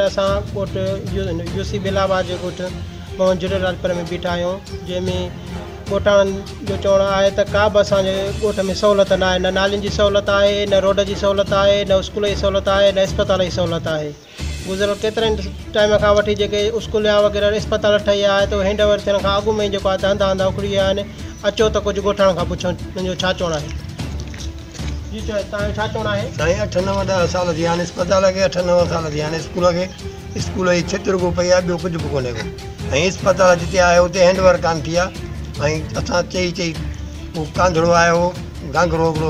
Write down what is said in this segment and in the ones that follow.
असां ॻोठ यूसी बिलाबाद जे ॻोठ मोहन झूलेलालपुर में बीठा आहियूं, जंहिंमें ॻोठाणनि जो चवणु आहे त का बि असांजे ॻोठ में सहूलियत न आहे, न नालियुनि जी सहूलियत आहे, न रोड जी सहूलियत आहे, न स्कूल जी सहूलियत आहे, न इस्पताल जी सहूलियत आहे। गुज़िरियल केतिरनि टाइम खां वठी जेके स्कूल या वग़ैरह इस्पताल ठही आहे त हैंड ओवर थियण खां अॻु में जेको आहे त हंधा हंधा उखड़ी विया आहिनि। अचो त कुझु ॻोठाणनि खां पुछो मुंहिंजो छा चवणु आहे। जी तव्हांजो छा चवणु आहे? साईं 8-9-10 साल थी विया आहिनि इस्पताल खे, 8-9 साल थी विया आहिनि स्कूल खे। स्कूल जी छित रुॻो पई आहे, ॿियो कुझु बि कोन्हे को। ऐं इस्पताल जिते आहे उते हैंड ओवर कान थी आहे। ऐं असां चई उहो कांधड़ो आयो हो गांगरो हिकिड़ो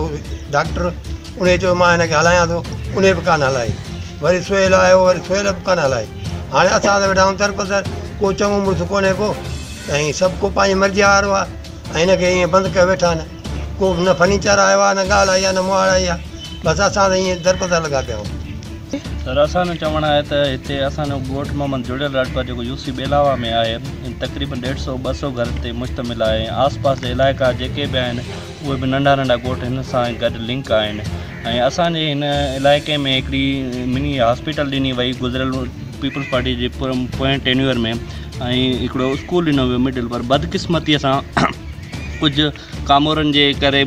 डॉक्टर, उन चयो मां हिनखे हलायां थो, उन बि कान हलाई। वरी सुहेल आयो, वरी सुहेल बि कान हलाई। हाणे असां त वेठा आहियूं तरपतर, को चङो मुड़ुसु कोन्हे को, ऐं सभु को पंहिंजी मर्ज़ी वारो आहे। ऐं हिनखे ईअं बंदि करे वेठा आहिनि, को न फर्नीचर आयो आहे, न ॻाल्हि आई आहे, न मुहाड़ आई आहे। बसि असां त ईअं दरपतर लॻा पिया आहियूं। सर असांजो चवणु आहे त हिते असांजो ॻोठ मोहम्मद झूलेलालपुर जेको यूसी बेलावा में आहे, तक़रीबन 150-200 घर ते मुश्तमिल आहे। आस पास जे इलाइक़ा जेके बि आहिनि उहे बि नंढा नंढा ॻोठ हिन सां गॾु लिंक आहिनि। ऐं असांजे हिन इलाइक़े में हिकिड़ी मिनी हॉस्पिटल ॾिनी वई गुज़िरियल पीपल्स पार्टी जे पोएं टेन्यूअर में, ऐं हिकिड़ो स्कूल ॾिनो वियो मिडिल। पर बदकिस्मतीअ सां कुझु कामोरनि जे करे,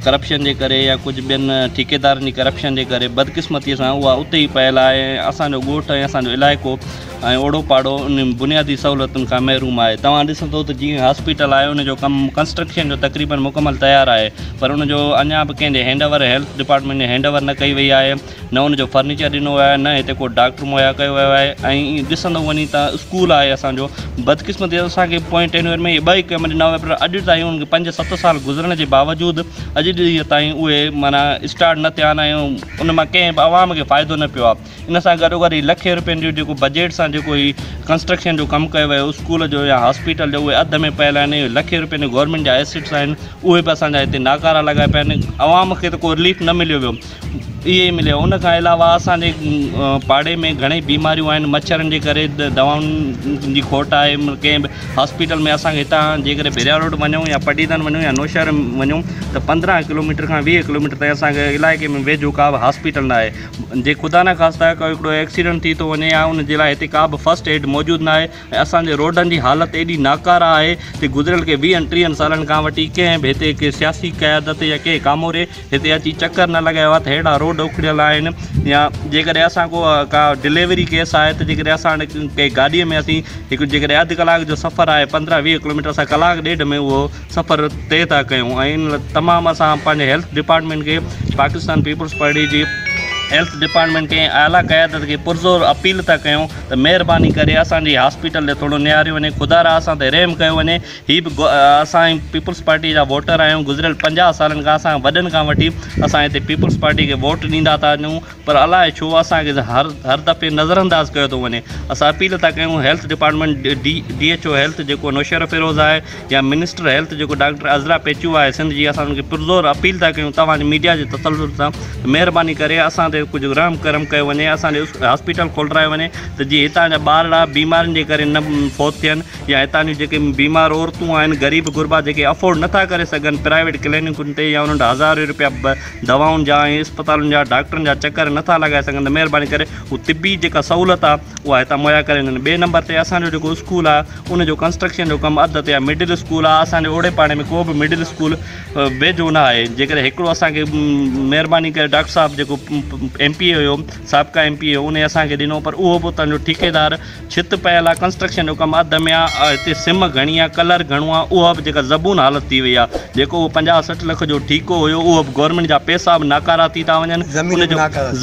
करप्शन जे करे, या कुझु ॿियनि ठेकेदारनि जी करप्शन जे करे बदकिस्मतीअ सां उहा उते ई पयल आहे। असांजो ॻोठ ऐं असांजो इलाइक़ो ऐं ओड़ो पाड़ो उन बुनियादी सहूलियतुनि खां महरूम आहे। तव्हां ॾिसंदो त जीअं हॉस्पिटल आहे उनजो कमु कंस्ट्रक्शन जो तक़रीबन मुकमल तयारु आहे, पर उनजो अञा बि कंहिंजे हैंडओवर हेल्थ डिपार्टमेंट जे हैंडओवर न कई वई आहे, न उनजो फर्नीचर ॾिनो आहे, न हिते को डॉक्टर मुहैया कयो वियो आहे। ऐं ॾिसंदो वञी त स्कूल आहे असांजो, बदकिस्मती असांखे पोएं टेन्यूअर में इहे ॿई कम ॾिना हुआ, पर अॼु ताईं उनखे 5-7 साल गुज़रण जे बावजूदि अॼु ॾींहं ताईं उहे माना स्टार्ट न थिया आहिनि, ऐं उन मां कंहिं बि आवाम खे फ़ाइदो न पियो आहे। इन सां गॾोगॾु लखे रुपयनि जो जेको बजट सां जेको ही कंस्ट्रक्शन जो कमु कयो वियो स्कूल जो या हॉस्पिटल जो, उहे अध में पियल आहिनि। लखे रुपयनि जो गवर्नमेंट जा एसेट्स आहिनि, उहे बि असांजा हिते नाकारा लॻा पिया आहिनि। आवाम खे त को रिलीफ न मिलियो वियो, इहे मिलियो। उन खां अलावा असांजे पाड़े में घणेई बीमारियूं आहिनि मच्छरनि जे करे, दवाउनि जी खोट आहे। कंहिं बि हॉस्पिटल में असांखे हितां जेकॾहिं बेरिया रोड वञूं या पटीदन वञूं या नौशहर वञूं त 15 किलोमीटर खां 20 किलोमीटर ताईं असांखे इलाइक़े में वेझो का बि हॉस्पिटल न आहे। जे ख़ुदा न ख़ास्ता को हिकिड़ो एक्सीडेंट थी थो वञे या उन जे लाइ हिते का बि फस्ट एड मौजूदु न आहे। ऐं असांजे रोडनि जी हालति एॾी नाकारा आहे कि गुज़िरियल के 20-30 सालनि खां वठी कंहिं बि हिते के सियासी क़यादत या कंहिं कामोरे हिते अची चकर न लॻायो आहे त अहिड़ा रोड उखड़ियल आहिनि। या जेकॾहिं असां का डिलीवरी केस आहे त जेकॾहिं असां कंहिं गाॾीअ में असीं हिकु जेकॾहिं अधु कलाक जो सफ़र आहे 15-20 किलोमीटर, असां कलाक ॾेढ में उहो सफ़र तय था कयूं। ऐं इन तमामु असां पंहिंजे हेल्थ डिपार्टमेंट खे, पाकिस्तान पीपल्स पार्टी जी हेल्थ डिपार्टमेंट खे, आला क़यादत खे पुरज़ोर अपील था कयूं त महिरबानी करे असांजी हॉस्पिटल ते थोरो निहारियो वञे, ख़ुदा रा असां ते रहम कयो वञे। हीअ बि असां पीपल्स पार्टी जा वोटर आहियूं। गुज़िरियल 50 सालनि खां असां वॾनि खां वठी असां हिते पीपल्स पार्टी खे वोट ॾींदा था वञूं, पर अलाए छो असांखे हर दफ़े नज़रअंदाज़ कयो थो वञे। असां अपील था कयूं हेल्थ डिपार्टमेंट DHO हेल्थ जेको नौशर फिरोज़ आहे, या मिनिस्टर हेल्थ जेको डॉक्टर अज़रा पेचू आहे सिंध जी, असां उनखे पुरज़ोर अपील था कयूं तव्हांजी मीडिया जे तसलुल सां महिरबानी करे असां ते कुझु रहम करम कयो वञे, असांजे हॉस्पिटल खोलारायो वञे त जीअं हितां जा ॿार बीमारियुनि जे करे न फोत थियनि, या हितां जूं जेके बीमार औरतूं आहिनि, ग़रीब गुरबा जेके अफोर्ड नथा करे सघनि प्राइवेट क्लिनिकुनि ते, या उन्हनि वटि 1000 रुपया दवाउनि जा ऐं इस्पतालुनि जा डॉक्टरनि जा चकर नथा लॻाए सघनि, त महिरबानी करे उहा तिबी जेका सहूलियत आहे उहा हितां मुहैया करे ॾियनि। ॿिए नंबर ते असांजो जेको स्कूल आहे उनजो कंस्ट्रक्शन जो कमु अधु ते आहे। मिडिल स्कूल आहे असांजे ओड़े पाड़े में, को बि मिडिल स्कूल वेझो न आहे। जेकॾहिं हिकिड़ो असांखे महिरबानी करे डॉक्टर साहिबु जेको MP हुयो, साबिक़ा MP हुयो, उन असांखे ॾिनो, पर उहो बि उतां जो ठेकेदार छित पियल आहे, कंस्ट्रक्शन जो कमु अधु में आहे। हिते सिम घणी आहे, कलर घणो आहे, उहा बि जेका ज़बून हालति थी वई आहे। जेको उहो 50-60 लख जो ठीको हुयो, उहो बि गवर्नमेंट जा पैसा बि नाकारा थी था वञनि,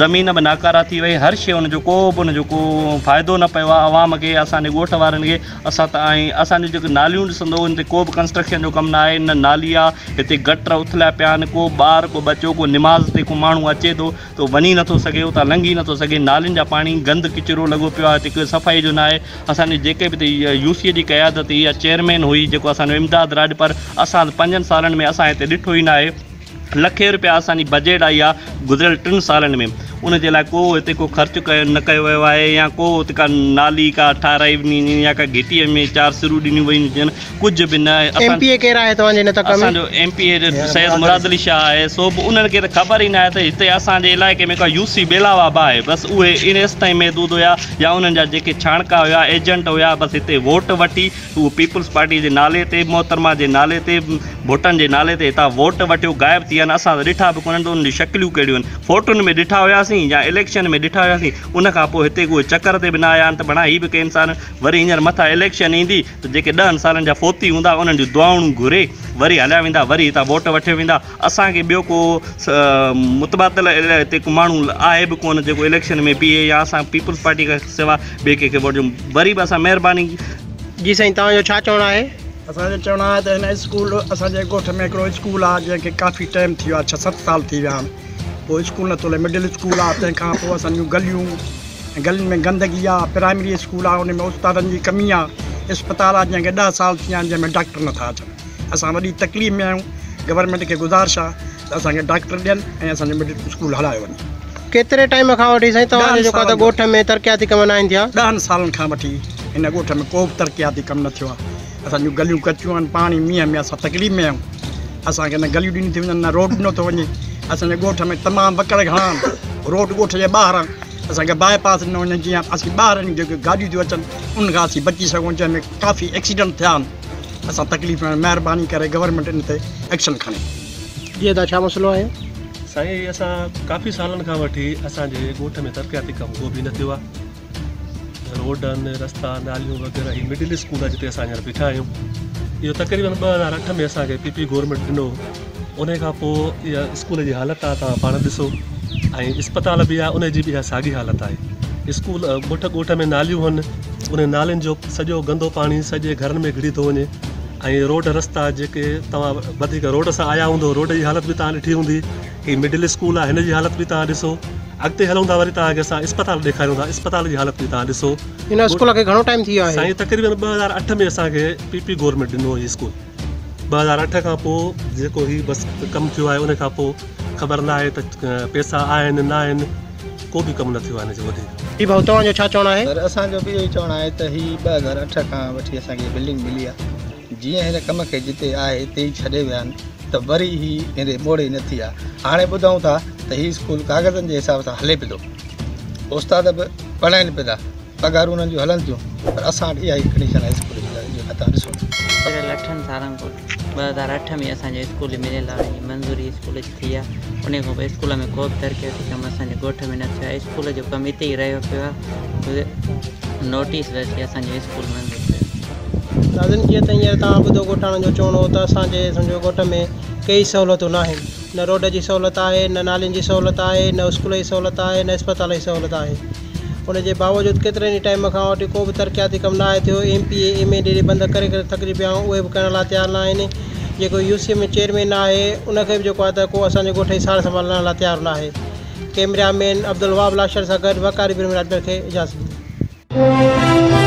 ज़मीन बि नाकारा थी वई, हर शइ उनजो को बि उनजो को फ़ाइदो न पियो आहे आवाम खे, असांजे ॻोठ वारनि खे। असां त ऐं असांजो जेके नालियूं ॾिसंदो उन ते को बि कंस्ट्रक्शन जो कमु न आहे, न नाली आहे। हिते गटर उथलिया पिया आहिनि, को ॿार को बचो को निमाज़ ते को माण्हू अचे थो त वञी नथो सघे, उतां लंघी नथो सघे। नालियुनि जा पाणी गंद किचिरो लॻो पियो आहे, हिते कोई सफ़ाई जो न आहे। असांजे जेके बि UC जी क़यादत इहा चेयरमैन हुई जेको असांजो इमदाद राज, पर असां 5 सालनि में असां हिते ॾिठो ई न आहे। लखे रुपया असांजी बजट आई आहे गुज़िरियल 3 सालनि में। उन जे लाइ को हिते को ख़र्चु न कयो वियो आहे या को हिते का नाली का ठाराई वञी या का घिटीअ में 4 सिरूं ॾिनियूं वयूं हुजनि, कुझु बि न। एमपीए केरु आहे तव्हांजे हिन तक में? असांजो एमपीए सैयद मुराद अली शाह आहे। सो बि उन्हनि खे त ख़बर ई न आहे त हिते असांजे इलाइक़े में का यूसी बेलावा बि आहे। बसि उहे इनेस ताईं महदूद हुया या उन्हनि जा जेके छाणका हुया एजेंट हुया, बसि हिते वोट वठी उहो पीपल्स पार्टी जे नाले ते मोहतरमा जे नाले ते वोटनि जे नाले ते हितां वोट वठियो गायब थी विया आहिनि। असां ॾिठा बि कोन्हनि त उन्हनि जी शकिलियूं कहिड़ियूं आहिनि। फ़ोटुनि में ॾिठा हुयासीं या इलेक्शन में ॾिठा हुयासीं, उनखां पोइ हिते उहे चकर ते बि न आया आहिनि। त बणा ही बि कंहिं इंसान वरी हींअर मथां इलेक्शन ईंदी त जेके 10 सालनि जा फोती हूंदा उन्हनि जूं दुआऊं घुरे वरी हलिया वेंदा, वरी हितां वोट वठे वेंदा। असांखे ॿियो को मुतबादल हिते को माण्हू आहे बि कोन जेको इलेक्शन में बीहे या असां पीपल्स पार्टी खां सवाइ ॿिए कंहिंखे वोट ॾियूं। वरी बि असां महिरबानी। जी साईं, तव्हांजो छा चवणु आहे? असांजो चवणु आहे त हिन स्कूल असांजे ॻोठ में हिकिड़ो स्कूल आहे जंहिंखे काफ़ी टाइम थी वियो आहे, 6-7 साल थी विया आहिनि। पोइ स्कूल नथो हले, मिडिल स्कूल आहे। तंहिंखां पोइ असांजूं गलियूं, गलियुनि में गंदगी आहे। प्राइमरी स्कूल आहे, उन में उस्तादनि जी कमी आहे। इस्पताल आहे जंहिंखे 10 साल थी विया आहिनि जंहिंमें डॉक्टर नथा अचनि। असां वॾी तकलीफ़ में आहियूं। गवर्नमेंट खे गुज़ारिश आहे त असांखे डॉक्टर ॾियनि ऐं असांजो मिडिल स्कूल हलायो वञे। केतिरे टाइम खां वठी साईं तव्हांजो जेको आहे ॻोठ में तरक़ियाती कम न आहिनि थिया? 10 सालनि खां वठी हिन ॻोठ में को बि तरक़ियाती कमु न थियो आहे। असांजूं गलियूं कचियूं आहिनि, पाणी मींहं में असां तकलीफ़ में आहियूं। असांखे न गलियूं ॾिनी थी वञनि, न रोड ॾिनो थो वञे। असांजे ॻोठ में तमामु वकड़ घणा आहिनि। रोड ॻोठ जे ॿाहिरि आहे, असांखे बाईपास ॾिनो वञे जीअं असीं ॿाहिरि जेके गाॾियूं थियूं अचनि उनखां असीं बची सघूं, जंहिंमें काफ़ी एक्सीडेंट थिया आहिनि। असां तकलीफ़ में महिरबानी करे गवर्नमेंट इन ते एक्शन खणे। जी दादा, छा मसइलो आहे? साईं, असां काफ़ी सालनि खां वठी असांजे ॻोठ में तरक़ियाती कमु को बि न थियो आहे। रोडनि, रस्ता, नालियूं वग़ैरह। ही मिडिल स्कूल आहे जिते असां हींअर बीठा आहियूं। इहो तक़रीबन 2008 में असांखे पीपी गवर्नमेंट ॾिनो। उन खां पोइ इहा स्कूल जी हालत आहे, तव्हां पाण ॾिसो। ऐं इस्पताल बि आहे, उन जी बि इहा साॻी हालत आहे। स्कूल ॻोठ में नालियूं आहिनि, उन नालियुनि जो सॼो गंदो पाणी सॼे घरनि में घिरी थो वञे। ऐं रोड रस्ता जेके तव्हां वधीक रोड सां आया हूंदो, रोड जी हालत बि तव्हां ॾिठी हूंदी। ही मिडिल स्कूल आहे, हिन जी हालत बि तव्हां ॾिसो। अॻिते हलूं था वरी तव्हांखे असां इस्पताल ॾेखारियूं था, इस्पताल जी हालत बि तव्हां ॾिसो। हिन स्कूल खे घणो टाइम थी वियो आहे? साईं, तक़रीबन 2008 में असांखे पीपी गवर्नमेंट ॾिनो ही स्कूल। 2008 खां पोइ जेको ही बसि कमु थियो आहे, उन खां पोइ ख़बर न आहे त पैसा आहिनि न आहिनि, को बि कमु न थियो आहे हिन जो वधीक। जी भाउ, तव्हांजो छा चवणु आहे? सर, असांजो बि इहो ई चवणु आहे त ही 2008 खां वठी असांखे बिल्डिंग मिली आहे। जीअं हिन कम खे जिते आहे हिते ई छॾे विया आहिनि त वरी ही हिन मोड़े नथी आहे। हाणे ॿुधूं था त ही स्कूल कागज़नि जे हिसाब सां हले पियो थो। उस्ताद बि पढ़ाइनि पिया था, पघारूं उन्हनि जूं हलनि थियूं, पर असां वटि इहा ई कंडीशन आहे स्कूल जी। जेका तव्हां ॾिसो गुज़िरियल 8 सालनि खां 2008 में असांजो स्कूल मिलियल आहे, मंज़ूरी स्कूल जी थी आहे। उन खां पोइ स्कूल में को बि तरक़ियाती कमु असांजे ॻोठ में न थियो आहे। स्कूल जो कमु हिते ई रहियो पियो आहे। नोटिस अची असांजो स्कूल मंज़ूर थियो। दादन, जीअं त हींअर तव्हां ॿुधो ॻोठाणनि जो चवणो त असांजे सम्झो ॻोठ में कई सहूलियतूं न आहिनि। न रोड जी सहूलियत आहे, न नालियुनि जी सहूलियत आहे, न स्कूल जी सहूलियत आहे, न इस्पताल जी सहूलियत आहे। उनजे बावजूदि केतिरनि ई टाइम खां वठी को बि तरक़ियाती कमु न आहे थियो। MPA MLA बंदि करे थकिजी पिया आहियूं, उहे बि करण लाइ तयारु न आहिनि। जेको UC में चेयरमैन आहे उनखे बि जेको आहे त को असांजे ॻोठ जी सार संभालण लाइ तयारु न आहे। कैमरामैन अब्दुल वहाब लाशर सां गॾु वकारी बिरमराज खे इजाज़त ॾियो।